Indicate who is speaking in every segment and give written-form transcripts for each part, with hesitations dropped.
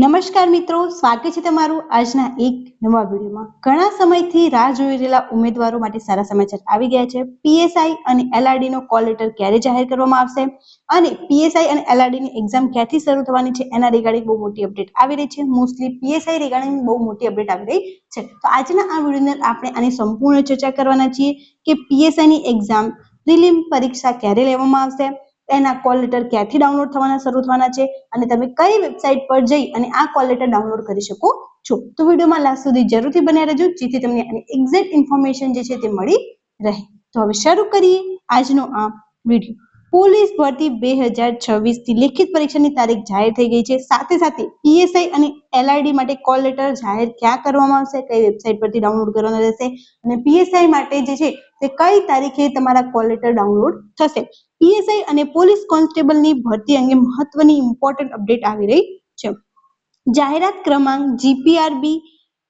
Speaker 1: નમસ્કાર મિત્રો, સ્વાગત છે તમારું આજના એક નવા વિડીયોમાં। ઘણા સમયથી રાહ જોઈ રહેલા ઉમેદવારો માટે સારા સમાચાર આવી ગયા છે। પીએસઆઈ અને એલઆરડી નો કોલ લેટર ક્યારે જાહેર કરવામાં આવશે અને પીએસઆઈ અને એલઆરડી ની એક્ઝામ ક્યાંથી શરૂ થવાની છે એના રિગાર્ડિંગ બહુ મોટી અપડેટ આવી રહી છે। મોસ્ટલી પીએસઆઈ રિગાર્ડિંગ બહુ મોટી અપડેટ આવી રહી છે। તો આજના આ વિડીયોમાં આપણે આની સંપૂર્ણ ચર્ચા કરવાના છીએ કે પીએસઆઈ ની એક્ઝામ પ્રિલિમ પરીક્ષા ક્યારે લેવામાં આવશે, એના કોલ લેટર ક્યાંથી ડાઉનલોડ થવાના શરૂ થવાના છે અને તમે કઈ વેબસાઇટ પર જઈ અને આ કોલ લેટર ડાઉનલોડ કરી શકો છો। તો વિડીયોમાં લાસ્ટ સુધી જરૂરથી બન્યા રહેજો જેથી તમને આની એક્ઝેક્ટ ઇન્ફોર્મેશન જે છે તે મળી રહે। તો હવે શરૂ કરીએ આજનો આ વિડીયો। પોલીસ ભરતી 2026 થી લેખિત પરીક્ષાની તારીખ જાહેર થઈ ગઈ છે। સાથે સાથે પીએસઆઈ અને એલઆરડી માટે કોલ લેટર જાહેર ક્યાં કરવામાં આવશે, કઈ વેબસાઇટ પરથી ડાઉનલોડ કરવાના રહેશે અને પીએસઆઈ માટે જે છે તે કઈ તારીખે તમારા કોલ લેટર ડાઉનલોડ થશે। પીએસઆઈ અને પોલીસ કોન્સ્ટેબલની ભરતી અંગે મહત્વની ઇમ્પોર્ટન્ટ અપડેટ આવી રહી છે। જાહેરાત ક્રમાંક જીપીઆરબી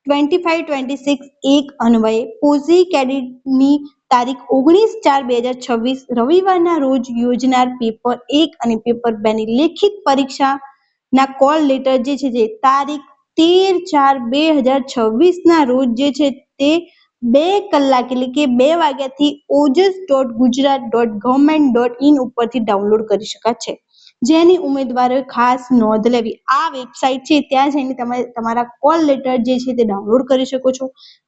Speaker 1: 2526 અન્વયે પોઝી કેડેટની તારીખ 19/4/2026 રવિવારના રોજ યોજનાર પેપર 1 અને પેપર 2 ની લેખિત પરીક્ષાના કોલ લેટર જે છે તે તારીખ 13/4/2026 ના રોજ જે છે તે 2 કલાક એટલે કે 2 વાગ્યાથી ojas.gujarat.government.in ઉપરથી ડાઉનલોડ કરી શકાશે। જેની ઉમેદવારોએ ખાસ નોંધ લેવી। આ વેબસાઇટ છે ત્યાં જઈને તમે તમારા કોલ લેટર જે છે તે ડાઉનલોડ કરી શકો છો।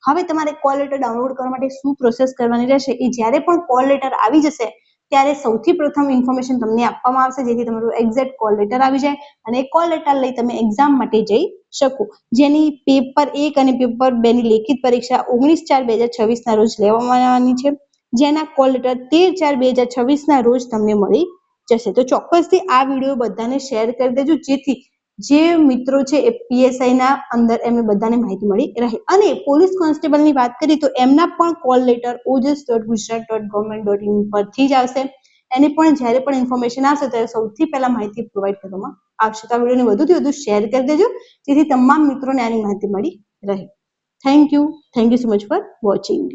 Speaker 1: હવે તમારે કોલ લેટર ડાઉનલોડ કરવા માટે શું પ્રોસેસ કરવાની રહેશે એ જ્યારે પણ કોલ લેટર આવી જશે ત્યારે સૌથી પ્રથમ ઇન્ફોર્મેશન તમને આપવામાં આવશે જેથી તમારું એક્ઝેક્ટ કોલ લેટર આવી જાય અને એ કોલ લેટર લઈ તમે એક્ઝામ માટે જઈ શકો। જેની પેપર 1 અને પેપર 2 ની લેખિત પરીક્ષા 19/4/2026 ના રોજ લેવામાં આવવાની છે, જેના કોલ લેટર 13/4/2026 ના રોજ તમને મળી જશે। તો ચોક્કસથી આ વિડીયો બધાને શેર કરી દેજો જેથી જે મિત્રો છે એ પીએસઆઈ ના અંદર એમને બધાને માહિતી મળી રહે। અને પોલીસ કોન્સ્ટેબલની વાત કરીએ તો એમના પણ કોલ લેટર ojas.gujarat.government.in પરથી જ આવશે। એની પણ જ્યારે પણ ઇન્ફોર્મેશન આવશે ત્યારે સૌથી પહેલા માહિતી પ્રોવાઈડ કરવામાં આવશે। તો આ વિડીયોને વધુથી વધુ શેર કરી દેજો જેથી તમામ મિત્રોને આની માહિતી મળી રહે। Thank you so much for watching.